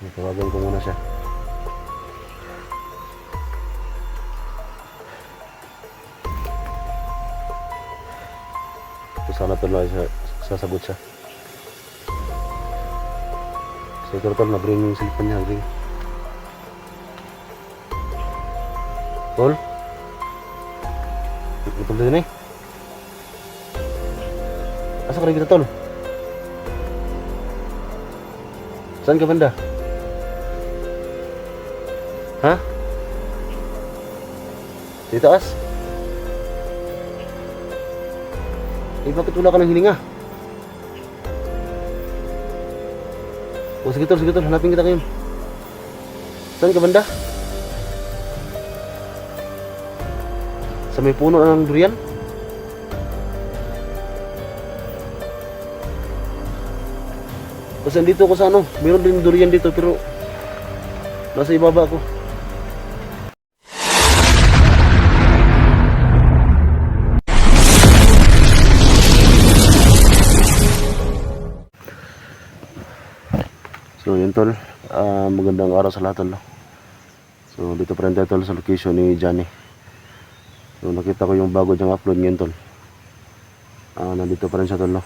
Tawagan ko muna siya. So sana tol na sasagot siya. So ito tol, nag-ring yung cellphone niya, nag-ring. Tol? Tol din eh. Asa ka rin kita tol? Saan ka banda? Ha? Di taas? Eh bakit wala ka ng hininga? O sige tol, hanapin kita ngayon. Saan ka banda? Sa may puno ng durian? Kasi dito ako sa ano, mayroon din durian dito pero nasa ibaba ako. So yun tol, magandang araw sa lahat tol. So dito pa rin tayo tol sa location ni Johnny. So nakita ko yung bago niyang upload ngayon tol. Nandito pa rin siya tol no.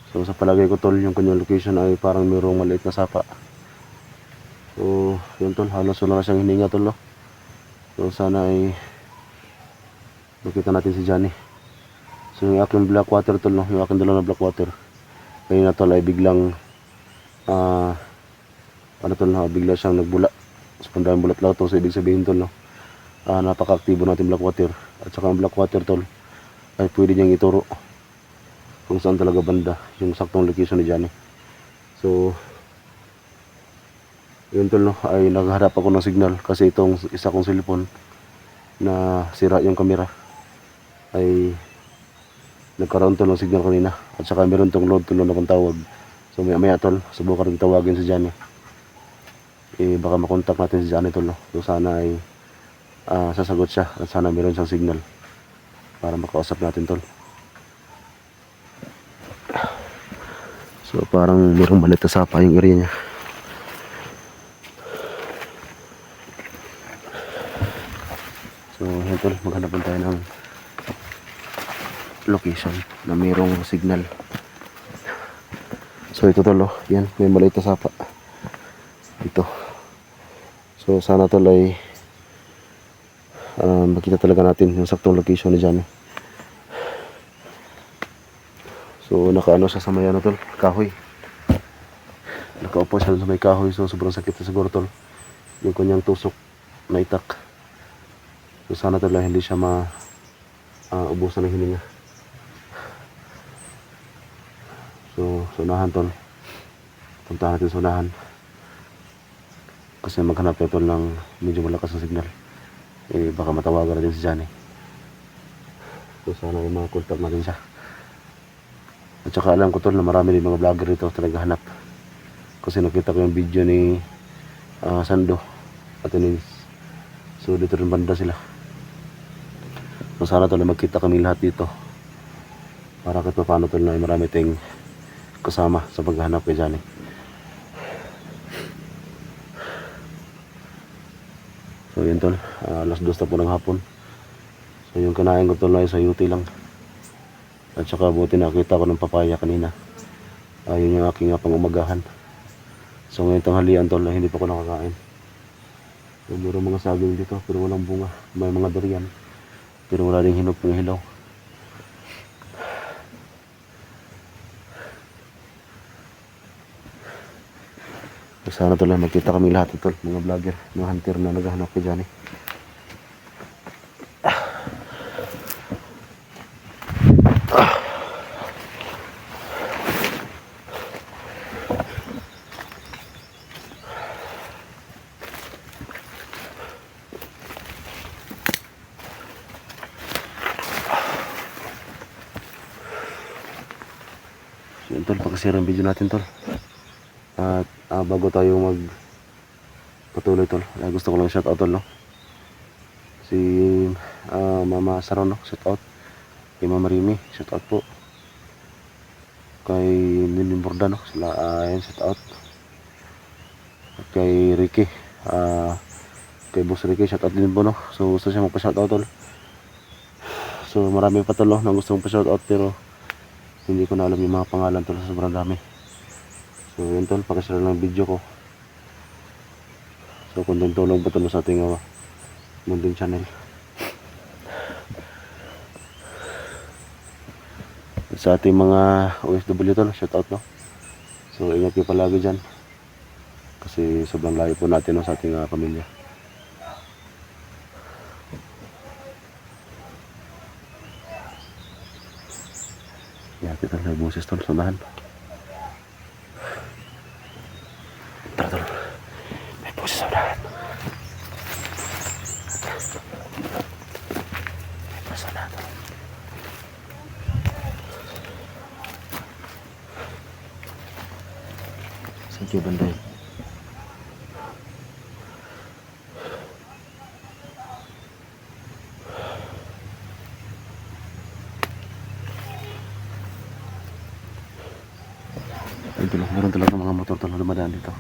So sa palagay ko tol, yung kanyang location ay parang mayroong maliit na sapa. So yun tol, halos wala na siyang hininga tol no. So sana ay makita natin si Johnny. So yung aking black water tol no, yung aking dalawa na black water, kanina tol ay biglang ano tol no, bigla siyang nagbula. So kung dahil bulat lang ito, so ibig sabihin tol no, napaka-aktibo natin black water. At saka ang black water tol ay pwede niyang ituro kung saan talaga banda yung saktong location ni Johnny. So yun tol no, ay nagharap ako ng signal kasi itong isa kong cellphone na sira yung camera ay nagkaroon tol ng signal kanina. At saka meron tong load tol na akong tawag. So maya tol, subukan rin tawagin si Johnny. Baka makontak natin si Johnny tol no. So sana ay sasagot siya at sana meron siyang signal para makausap natin tol. So parang merong maliit na sapa yung area niya. So yun tol, maghanapan tayo ng location na merong signal. So ito tol oh, yan, may maliit na sapa dito. So sana tol ay makita talaga natin yung saktong location ni Johnny. So nakaano siya sa may ano tol, kahoy. Nakaupo siya sa may kahoy, so sobrang sakit na siguro tol yung kanyang tusok na itak. So sana tol hindi siya ubusan ng hininga. So sunahan tol, punta natin sunahan kasi maghanap tayo tol ng medyo malakas na signal. Baka matawagan natin si Johnny. So sana ay makakontak natin siya. At saka alam ko tol na marami din mga vlogger dito talaga hanap. Kasi nakita ko yung video ni Sando at Ines. So dito rin banda sila. So sana tol na magkita kami lahat dito. Para kahit paano tol na marami tayong kasama sa paghahanap kay Johnny. So yun tol, alas 2 na po ng hapon. So yung kinain ko tol ay sayuti lang. At saka buti nakita ko ng papaya kanina. Yun yung aking pang-umagahan. So ngayon tanghalian tol, hindi pa ko nakakain. So meron mga saging dito pero walang bunga. May mga durian pero wala rin hinog ng hilaw. So sana tol magkita kami lahat tol, mga vlogger, mga hunter na naghahanap kay Johnny. So yun tol, pagkasira ang video natin tol. At bago tayo patuloy tol, gusto ko lang shout out tol no. Si Mama Saron no, shout out. Kay Mama Rimi, shout out po. Kay Nining Bordano, sila shout out. At kay Ricky, kay Boss Ricky, shoutout din po, no? So gusto siya magpa-shoutout, tol. So marami pa, tol, no, na gusto mong pa-shoutout, pero hindi ko na alam yung mga pangalan, tol, sa sobrang dami. So yun, tol, pakishare lang video ko. So kung tulong po, tol, sa ating Munding channel. Sa ating mga OFW, tol, shoutout, no? So ingat kayo palagi dyan, kasi sobrang layo po natin, no, sa ating pamilya. Yan, kita lang boses, tol, samahan. Tara, tol, may boses sa unahan. May boses sa unahan, tol. Thank you, Banday. Ito lang, meron talaga mga motor, tol, na dumadaan dito.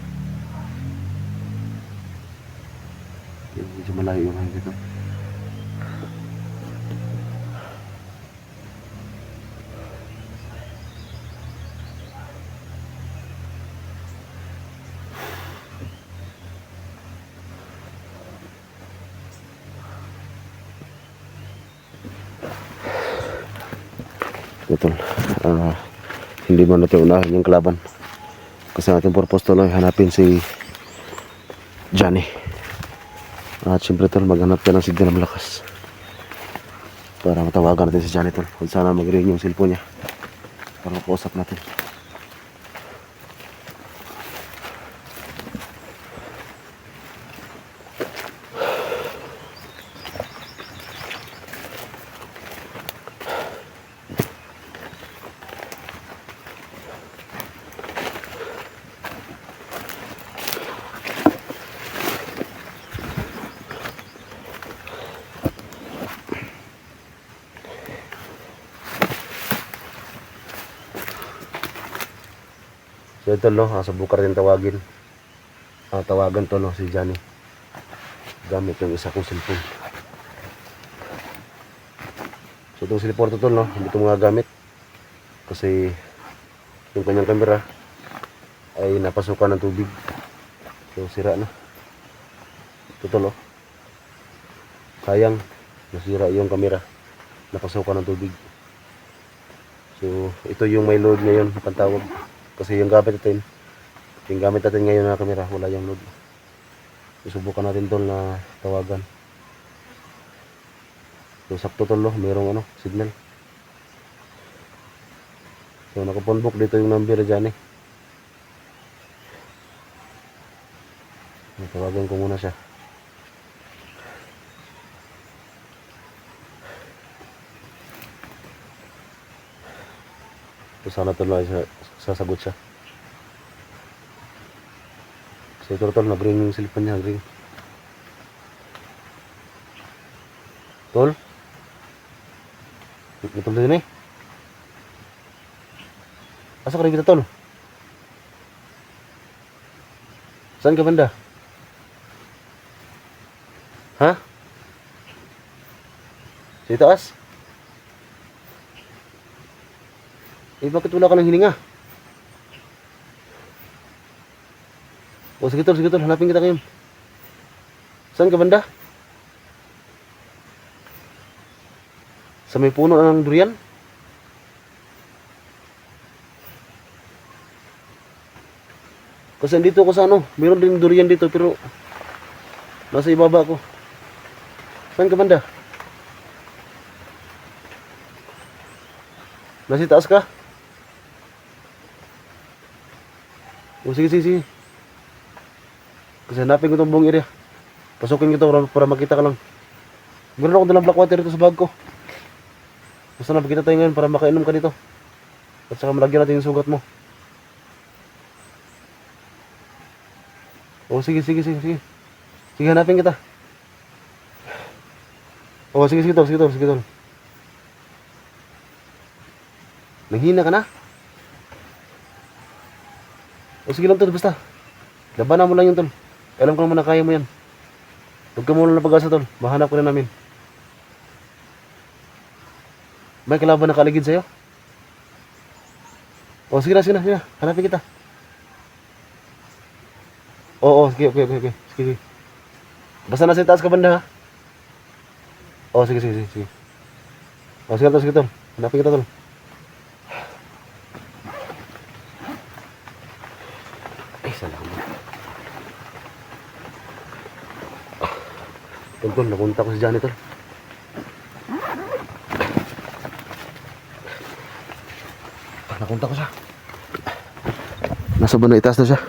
Medyo malayo yung hangin dito. Tol, hindi mo natin unahin yung kalaban, kasi ating purpose, tol, ay hanapin si Johnny. At syempre, tol, maghanap ka ng signal na malakas para matawagan natin si Johnny, tol. Kung sana mag-ring yung cellphone niya para makausap natin. So ito, no, subukan rin tawagin. Tawagan to, no, si Johnny gamit yung isa kong cellphone. So itong cellphone to, no, hindi ito mga gamit kasi yung kanyang camera ay napasukan ng tubig. So sira na ito, tol, no. Sayang, nasira yung camera, napasukan ng tubig. So ito yung may load ngayon, pantawag. Kasi yung gamit natin ngayon na camera, wala yung load. Susubukan natin, tol, na tawagan. So sakto, tol, no, mayroong signal. So nakapunbok dito yung number dyan, eh. Tawagan ko muna siya. So sana, tol, na sasagot siya. So ito, tol, nag-ring yung cellphone niya, nag-ring. Tol? Ito din, eh. Asa ka rin kita, tol? Saan ka banda? Ha? Sa itaas? Bakit wala ka ng hininga? O sige, tol, hanapin kita ngayon. Saan ka banda? Sa may puno ng durian? Kasi dito ako sa mayroon din durian dito, pero nasa ibaba ko. Saan ka banda? Nasa taas ka? O sige. Kasi hanapin ko itong buong area. Pasukin ko ito para makita ka lang. Meron akong dalang black water dito sa bag ko. Basta na makita tayo ngayon para makainom ka dito. At saka malagyan natin yung sugat mo. O sige. Sige, hanapin kita. O sige, tol. Nanghina ka na? O sige lang, tol, basta. Labanan mo lang yun, tol. Alam ko naman na kaya mo yan. Huwag ka muna na pag-asa, tol. Mahanap ka na namin. May kalaban na kaligid sa'yo? O, sige na. Hanapin kita. Oo, sige, okay. Sige. Basta nasa taas ka banda, ha? O, sige. O, sige, tol. Hanapin kita, tol. Ay, salamat. Tol, napunta ko si Johnny, tol. Napunta ko siya. Nasa banda itaas na siya.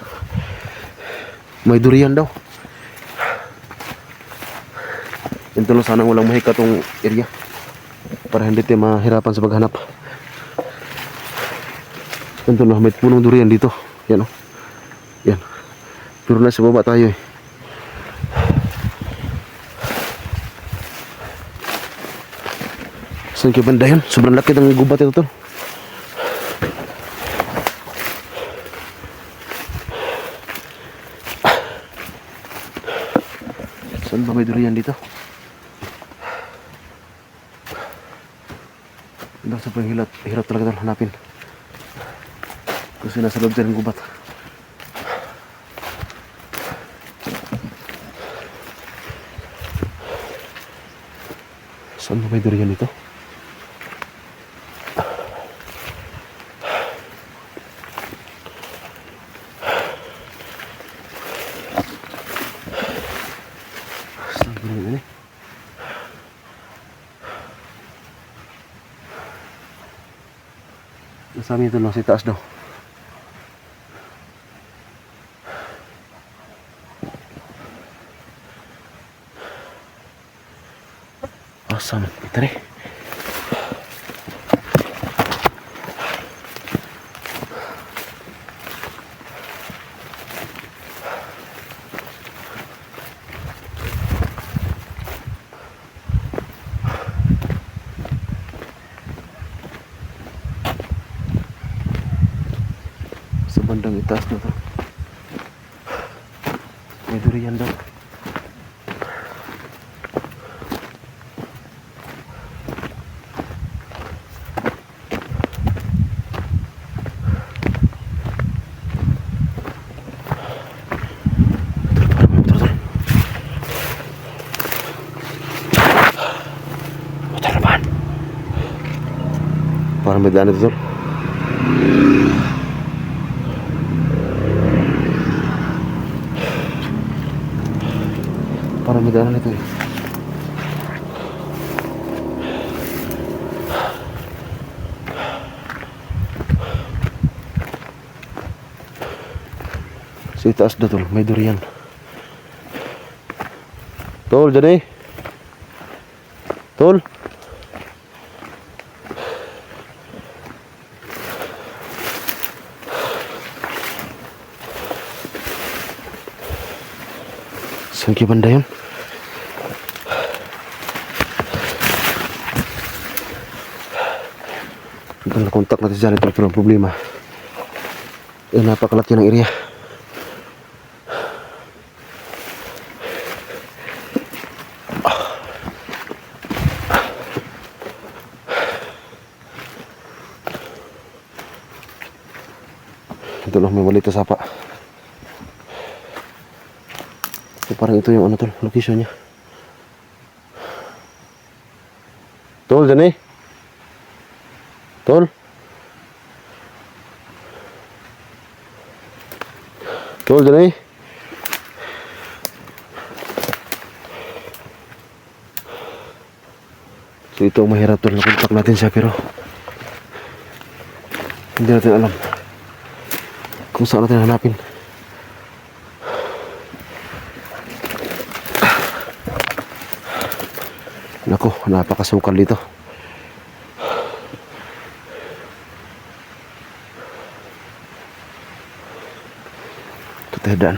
May durian daw. Yun, tol, sana walang mahika tong area para hindi tayo mahirapan sa paghanap. Yun, tol, may punong durian dito. Yan, o. Yan. Pero nasa baba tayo, eh. Saan kayo banda yun? Sobrang laki ng gubat ito, tol. Saan ba may durian dito? Hindi sa hirap talaga ito hanapin. Kasi nasa loob tayo ng gubat. Saan ba may durian dito? Sabi ito lang, sa taas daw. Awesome. Ito rin. Bandang itaas na to. May durian daw. Parang may daan ito, tol. Parang may daanan ito, eh. Sa itaas na, tol. May durian. Tol, dyan, eh. Tol. Saan kayo banda yun? Ito na kontak natin dyan. Ito pero ang problema, napakalaki ng area. Ito lang, may maliit na sapa. So, parang ito yung ano, tol, location niya. Tol, dyan, eh. Tol. Tol, dyan, eh. So ito ang mahirap, tol. Nakontak natin siya pero hindi natin alam kung saan natin hanapin. Nako, napakasukal dito. Tutedaan.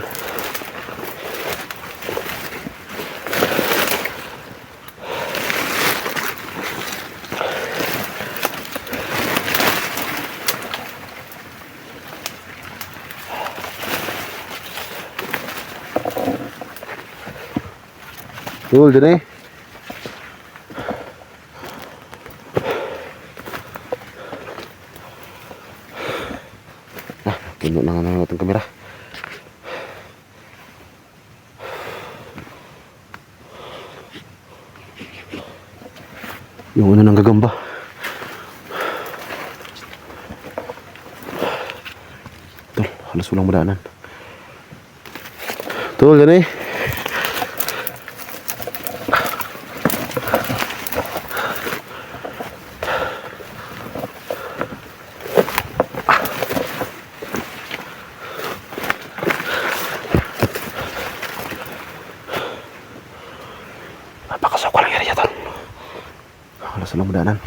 Tol, dyan eh. Puno na nga ng ating kamera. Yung una ng gagamba. Tol, halos walang madaanan. Tol, yan eh. Napakasok walang area, tol. Halos walang madaanan.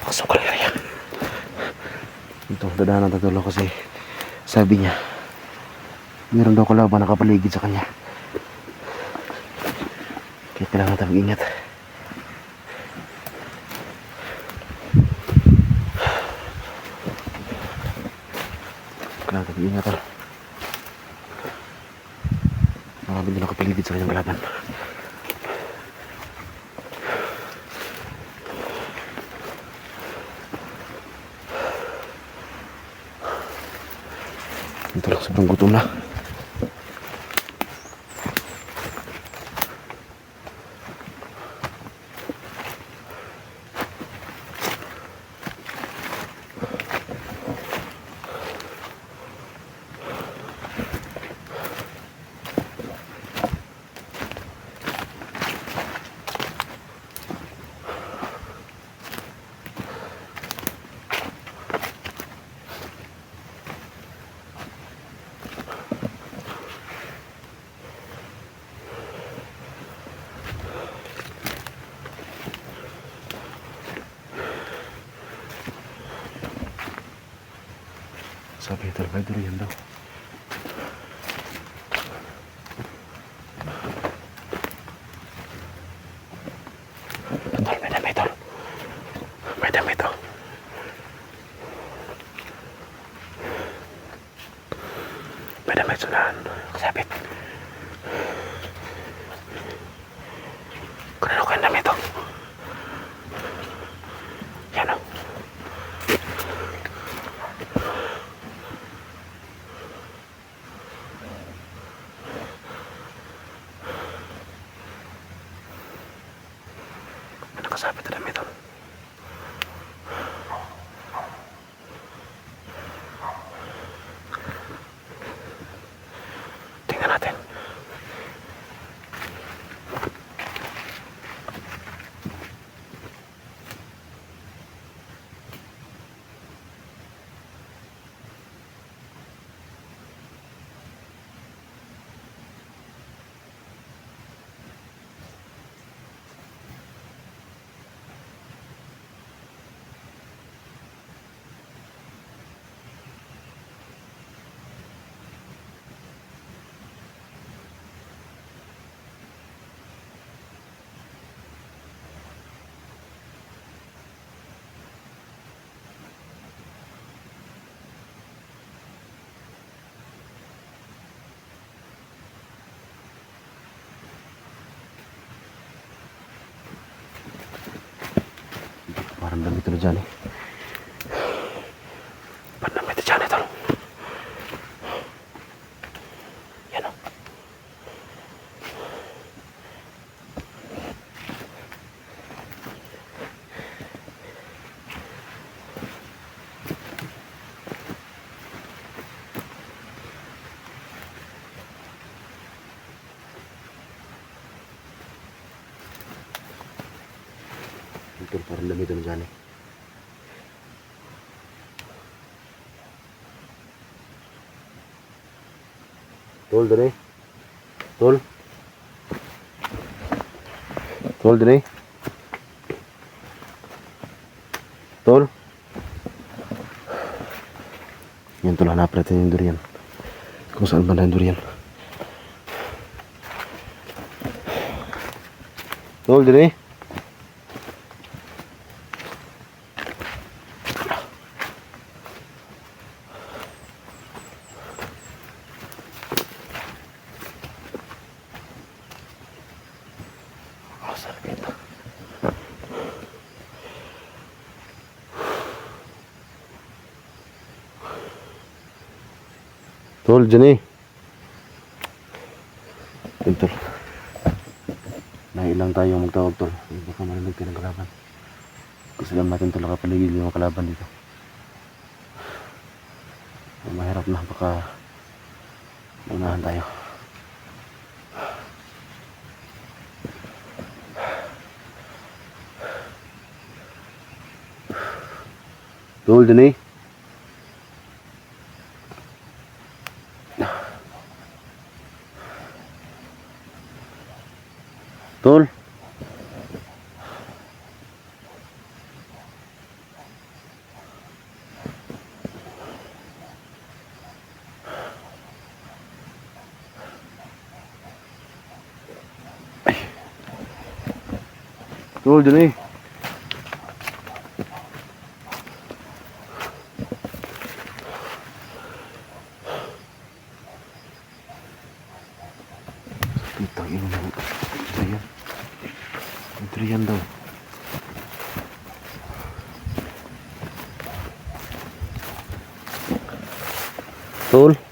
Pasok lang yan. Ito, dadaanan tatulog kasi sabi niya meron daw kalaban nakapaligid sa kanya. Kaya kailangan natin mag-ingat. Kailangan natin mag-ingat. Marami din nakapaligid sa kanyang kalaban. Ito lang, sobrang gutom na. Sabi ito, may durian daw. Tol, may dami ito. May dami ito. May dami ito na kasabit. Kanino ko yung dami ito? Yan o. Nakasabit na dami ito. Tingnan natin. Parang dami ito na dyan eh. Parang dami ito dyan ito. Yan o. Ito parang dami ito na dyan eh. Tol, dali. Tol. Tol, dali. Tol. Yan tol, hanap natin yung durian. Kung saan ba na yung durian. Tol, dali. Tol, dyan eh. Yun, tol. Nailang tayo magtawag, tol. Baka marinig tayo ng kalaban. Kasi lang natin tol, nakapaligid yung kalaban dito. Mahirap na, baka maunahan tayo. Tol, dyan eh. Tol. Tol, dyan eh. Kita ini ng Adrian. Adrian daw. Tol.